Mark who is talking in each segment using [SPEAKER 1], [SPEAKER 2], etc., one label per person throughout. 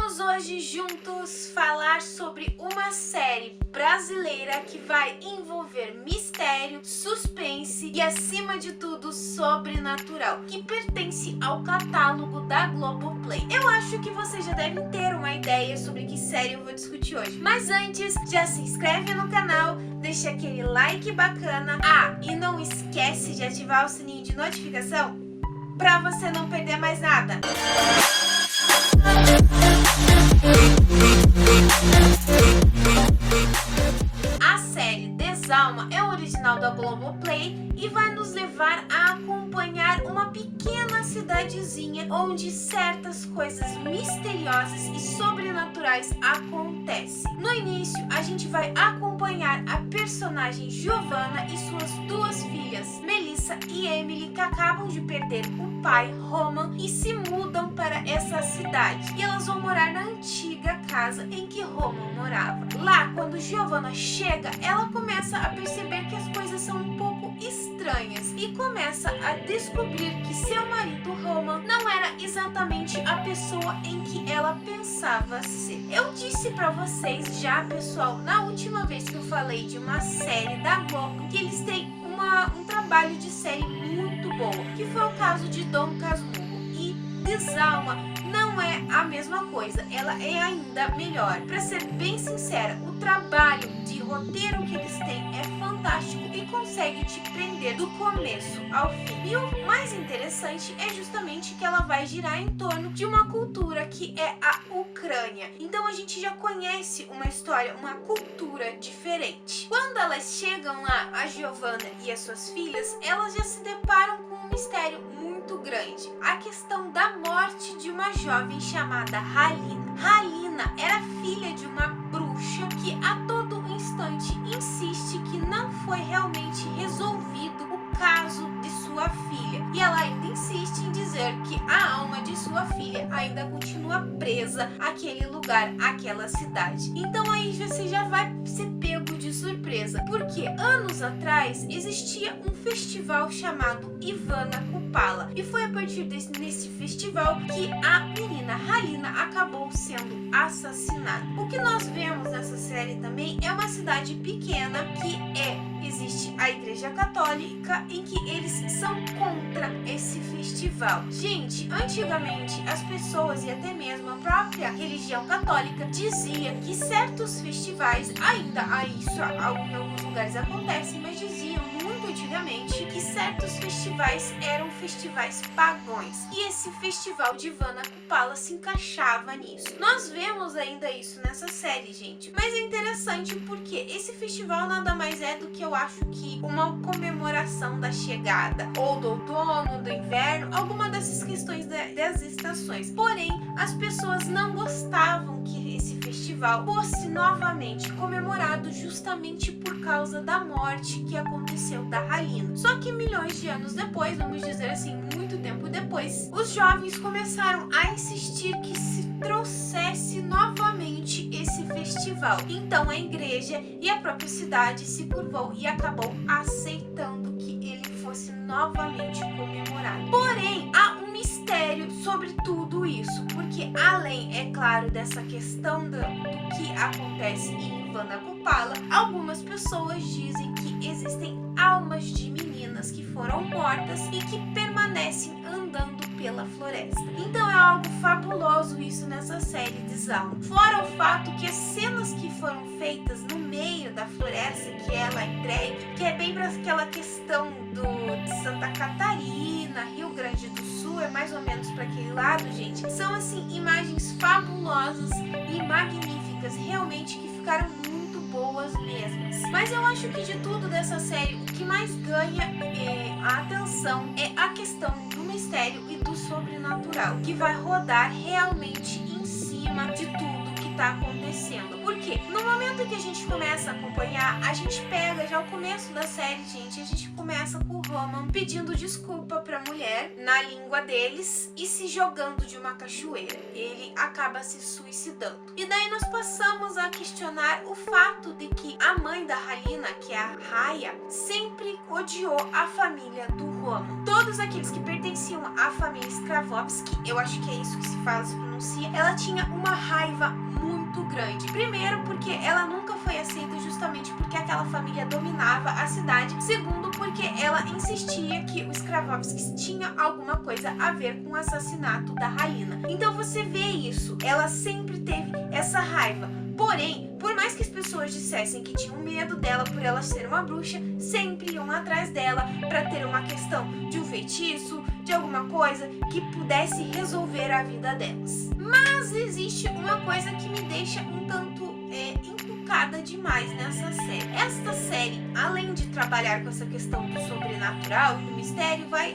[SPEAKER 1] Vamos hoje juntos falar sobre uma série brasileira que vai envolver mistério, suspense e, acima de tudo, sobrenatural, que pertence ao catálogo da Globoplay. Eu acho que vocês já devem ter uma ideia sobre que série eu vou discutir hoje. Mas antes, já se inscreve no canal, deixa aquele like bacana. E não esquece de ativar o sininho de notificação para você não perder mais nada. A série Desalma é original da Globoplay e vai nos levar a acompanhar uma pequena cidadezinha onde certas coisas misteriosas e sobrenaturais acontecem. No início, a gente vai acompanhar a personagem Giovanna e suas duas filhas, Melissa e Emily, que acabam de perder o pai, Roman, e se mudam para essa cidade. E elas vão morar na antiga casa em que Roman morava. Lá, quando Giovanna chega, ela começa a perceber que as coisas são um pouco estranhas e começa a descobrir que seu marido Roman não era exatamente a pessoa em que ela pensava ser. Eu disse pra vocês já, pessoal, na última vez que eu falei de uma série da Globo, que eles têm um trabalho de série muito boa, que foi o caso de Dom Casmurro. E Desalma não é a mesma coisa, ela é ainda melhor. Pra ser bem sincera, o trabalho de roteiro que eles têm é fantástico e consegue te prender do começo ao fim. E o mais interessante é justamente que ela vai girar em torno de uma cultura que é a Ucrânia. Então a gente já conhece uma história, uma cultura diferente. Quando elas chegam lá, a Giovanna e as suas filhas, elas já se deparam com um mistério muito grande. A questão da morte de uma jovem chamada Halina. Halina era filha de uma bruxa que a todo instante insiste que não foi realmente resolvido o caso de sua filha. E ela ainda insiste em dizer que a alma de sua filha ainda continua presa àquele lugar, àquela cidade. Então aí você já vai ser pego de surpresa, porque anos atrás existia um festival chamado Ivana Kupala, e foi a partir desse festival que a menina Halina acabou sendo assassinada. O que nós vemos nessa série também é uma cidade pequena existe a Igreja Católica, em que eles são contra esse festival. Gente, antigamente as pessoas e até mesmo a própria religião católica dizia que certos festivais, ainda isso em alguns lugares acontece, mas diziam muito antigamente que certos festivais eram festivais pagãos, e esse festival de Ivana Kupala se encaixava nisso. Nós vemos ainda isso nessa série, gente, mas é interessante porque esse festival nada mais é do que, eu acho que, uma comemoração da chegada ou do outono, do inverno, alguma dessas questões das estações. Porém, as pessoas não gostavam que esse festival fosse novamente comemorado justamente por causa da morte que aconteceu da Halina. Só que milhões de anos depois, vamos dizer assim, muito tempo depois, os jovens começaram a insistir que se trouxesse novamente esse festival. Então a igreja e a própria cidade se curvou e acabou aceitando que ele fosse novamente comemorado. Porém, há um mistério sobre tudo isso, porque além, é claro, dessa questão do que acontece em Ivana Kupala, algumas pessoas dizem que existem almas de meninas que foram mortas e que permanecem andando pela floresta. Então é algo fabuloso isso nessa série Desalma. Fora o fato que as cenas que foram feitas no meio da floresta, que ela entregue, que é bem para aquela questão de Santa Catarina, Rio Grande do Sul, é mais ou menos para aquele lado, gente. São assim imagens fabulosas e magníficas, realmente, que ficaram muito boas mesmas. Mas eu acho que de tudo dessa série, o que mais ganha a atenção é a questão do mistério e do sobrenatural, que vai rodar realmente em cima de tudo que tá acontecendo. Porque no momento que a gente começa a acompanhar, a gente pega já o começo da série, gente, a gente começa com o Roman pedindo desculpa pra mulher na língua deles e se jogando de uma cachoeira. Ele acaba se suicidando. E daí nós passamos a questionar o fato de que a mãe da Halina, que é a Raya, sempre odiou a família do Roman. Todos aqueles que pertenciam à família Skravovsky, eu acho que é isso que se fala, se pronuncia denuncia, ela tinha uma raiva muito grande. Primeiro, porque ela nunca foi aceita justamente porque aquela família dominava a cidade. Segundo, porque ela insistia que o Skravovsky tinha alguma coisa a ver com o assassinato da Halina. Então você vê isso, ela sempre teve essa raiva. Porém, por mais que as pessoas dissessem que tinham medo dela por ela ser uma bruxa, sempre iam atrás dela para ter uma questão de um feitiço, de alguma coisa que pudesse resolver a vida delas. Mas existe uma coisa que me deixa um tanto encucada demais nessa série. Esta série, além de trabalhar com essa questão do sobrenatural, do mistério, vai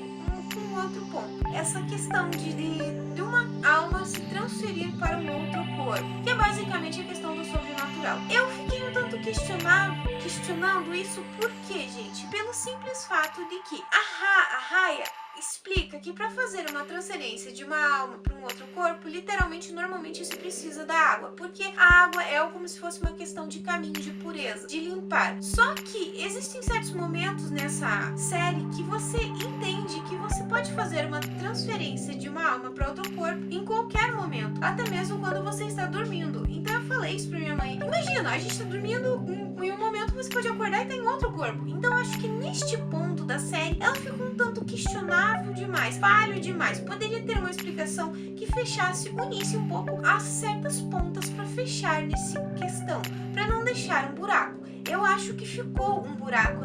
[SPEAKER 1] com um outro ponto. Essa questão de uma alma se transferir para um outro corpo, que é basicamente a questão do sobrenatural. Eu fiquei um tanto questionando isso, por quê, gente? Pelo simples fato de que a Raya explica que para fazer uma transferência de uma alma para um outro corpo, literalmente, normalmente se precisa da água, porque a água é como se fosse uma questão de caminho de pureza, de limpar. Só que existem certos momentos nessa série que você entende que você pode fazer uma transferência de uma alma para outro corpo em qualquer momento, até mesmo quando você está dormindo. Então eu falei isso pra minha mãe. Imagina, a gente está dormindo, em um momento você pode acordar e estar em outro corpo. Então eu acho que neste ponto da série, ela ficou um tanto questionável demais, falho demais. Poderia ter uma explicação que fechasse, unisse um pouco as certas pontas para fechar nessa questão, para não deixar um buraco. Eu acho que ficou um buraco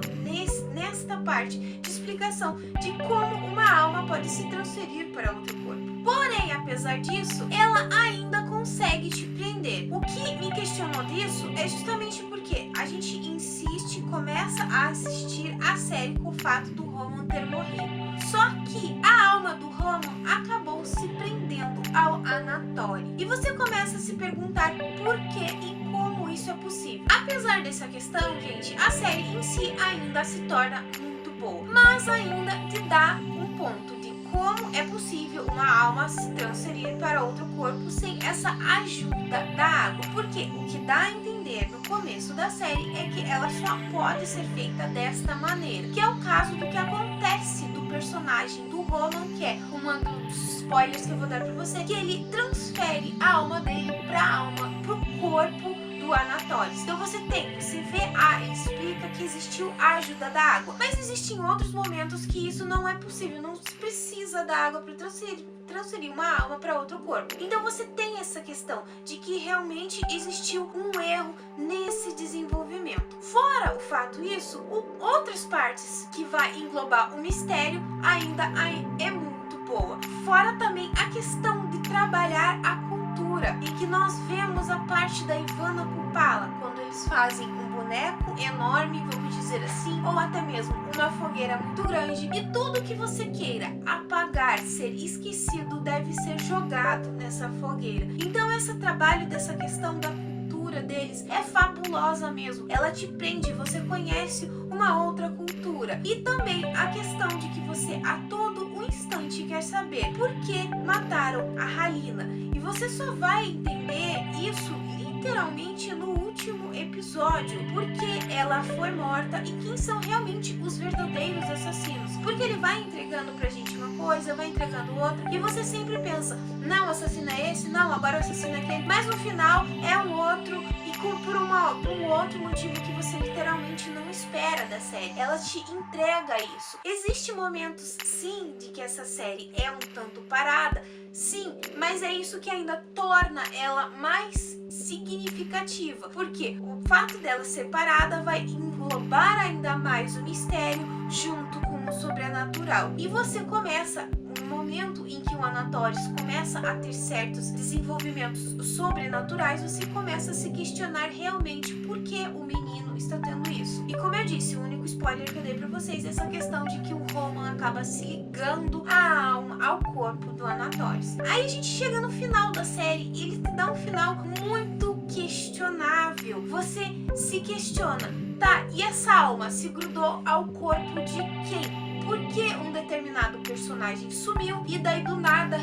[SPEAKER 1] nesta parte de explicação de como uma alma pode se transferir para outro corpo. Porém, apesar disso, ela ainda consegue te prender. O que me questionou disso é justamente porque a gente insiste, começa a assistir a série com o fato do Roman ter morrido. Só que a alma do Roman acabou se prendendo ao Anatoly. E você começa a se perguntar por que e como isso é possível. Apesar dessa questão, gente, a série em si ainda se torna muito boa. Mas ainda te dá um ponto de como é possível uma alma se transferir para outro corpo sem essa ajuda da água. Porque o que dá a entender no começo da série é que ela só pode ser feita desta maneira. Que é o caso do que acontece do personagem do Roman, que é um dos spoilers que eu vou dar pra você, que ele transfere a alma dele pro corpo do Anatoly. Então você vê, ele explica que existiu a ajuda da água, mas existem outros momentos que isso não é possível, não se precisa da água para transferir uma alma para outro corpo. Então você tem essa questão de que realmente existiu um erro nesse desenvolvimento. Fora o fato isso, outras partes que vai englobar o mistério ainda é muito boa. Fora também a questão de trabalhar a cultura, e que nós vemos a parte da Ivana Kupala, quando eles fazem um boneco enorme, vamos dizer assim, ou até mesmo uma fogueira muito grande, e tudo que você queira apagar, ser esquecido, deve ser jogado nessa fogueira. Então esse trabalho dessa questão da cultura deles é fabulosa mesmo. Ela te prende, você conhece uma outra cultura. E também a questão de que você a todo instante quer saber por que mataram a Halina. E você só vai entender isso literalmente no último episódio, porque ela foi morta e quem são realmente os verdadeiros assassinos. Porque ele vai entregando pra gente uma coisa, vai entregando outra, e você sempre pensa, não, o assassino é esse, não, agora o assassino é aquele, mas no final é um outro, e por um outro motivo que você literalmente não espera da série. Ela te entrega isso. Existem momentos, sim, de que essa série é um tanto parada, sim, mas é isso que ainda torna ela mais significativa, porque o fato dela ser parada vai englobar ainda mais o mistério junto com o sobrenatural. E você começa um momento em que o Anatoly começa a ter certos desenvolvimentos sobrenaturais, você começa a se questionar realmente por que o menino está tendo isso. E como eu disse, o único spoiler que eu dei pra vocês é essa questão de que o Roman acaba se ligando à alma, ao corpo do Anatoly. Aí a gente chega no final da série e ele te dá um final muito questionável. Você se questiona, tá, e essa alma se grudou ao corpo de quem? Por que um determinado personagem sumiu e daí do nada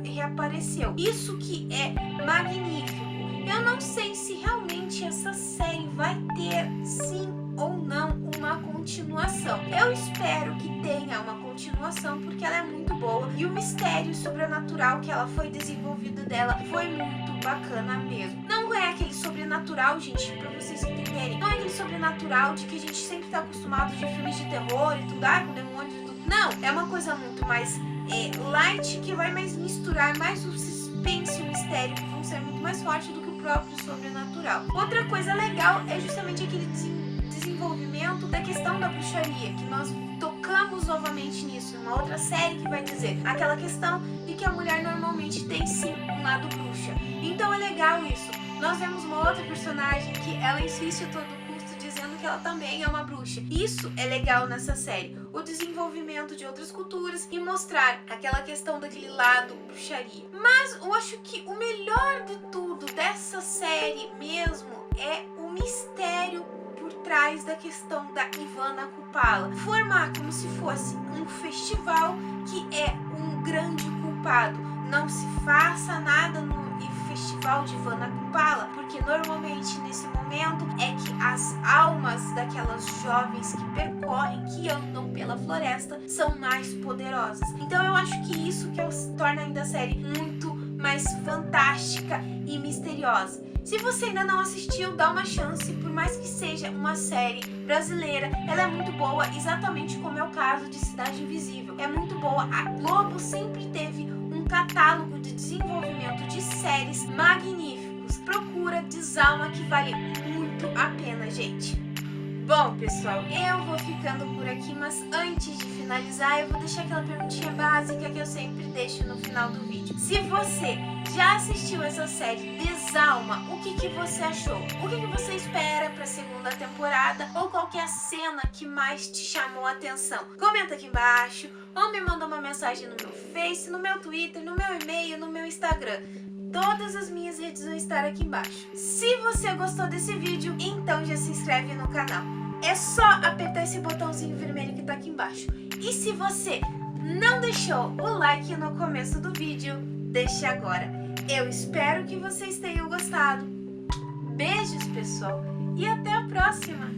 [SPEAKER 1] reapareceu? Isso que é magnífico. Eu não sei se realmente essa série vai ter, sim, ou não uma continuação. Eu espero que tenha uma continuação porque ela é muito boa e o mistério sobrenatural que ela foi desenvolvido dela foi muito bacana mesmo. Não é aquele sobrenatural, gente, pra vocês entenderem, não é aquele sobrenatural de que a gente sempre tá acostumado de filmes de terror e tudo, com demônios e tudo. Não, é uma coisa muito mais light, que vai mais misturar mais o suspense e o mistério, que vão ser muito mais fortes do que o próprio sobrenatural. Outra coisa legal é justamente aquele desenvolvimento da questão da bruxaria, que nós tocamos novamente nisso, uma outra série que vai dizer aquela questão de que a mulher normalmente tem sim um lado bruxa. Então é legal isso. Nós vemos uma outra personagem que ela insiste a todo custo dizendo que ela também é uma bruxa. Isso é legal nessa série, o desenvolvimento de outras culturas e mostrar aquela questão daquele lado bruxaria. Mas eu acho que o melhor de tudo dessa série mesmo é o mistério por trás da questão da Ivana Kupala. Formar como se fosse um festival que é um grande culpado. Não se faça nada no festival de Ivana Kupala, porque normalmente nesse momento é que as almas daquelas jovens que percorrem, que andam pela floresta, são mais poderosas. Então eu acho que isso que torna ainda a série muito mais fantástica e misteriosa. Se você ainda não assistiu, dá uma chance, por mais que seja uma série brasileira, ela é muito boa, exatamente como é o caso de Cidade Invisível. É muito boa, a Globo sempre teve um catálogo de desenvolvimento de séries magníficos. Procura Desalma, que vale muito a pena, gente. Bom, pessoal, eu vou ficando por aqui, mas antes de finalizar, eu vou deixar aquela perguntinha básica que eu sempre deixo no final do vídeo. Se você já assistiu essa série Desalma, o que você achou? O que você espera para a segunda temporada? Ou qual que é a cena que mais te chamou a atenção? Comenta aqui embaixo, ou me manda uma mensagem no meu Face, no meu Twitter, no meu e-mail, no meu Instagram. Todas as minhas redes vão estar aqui embaixo. Se você gostou desse vídeo, então já se inscreve no canal. É só apertar esse botãozinho vermelho que tá aqui embaixo. E se você não deixou o like no começo do vídeo, deixe agora. Eu espero que vocês tenham gostado. Beijos, pessoal, e até a próxima!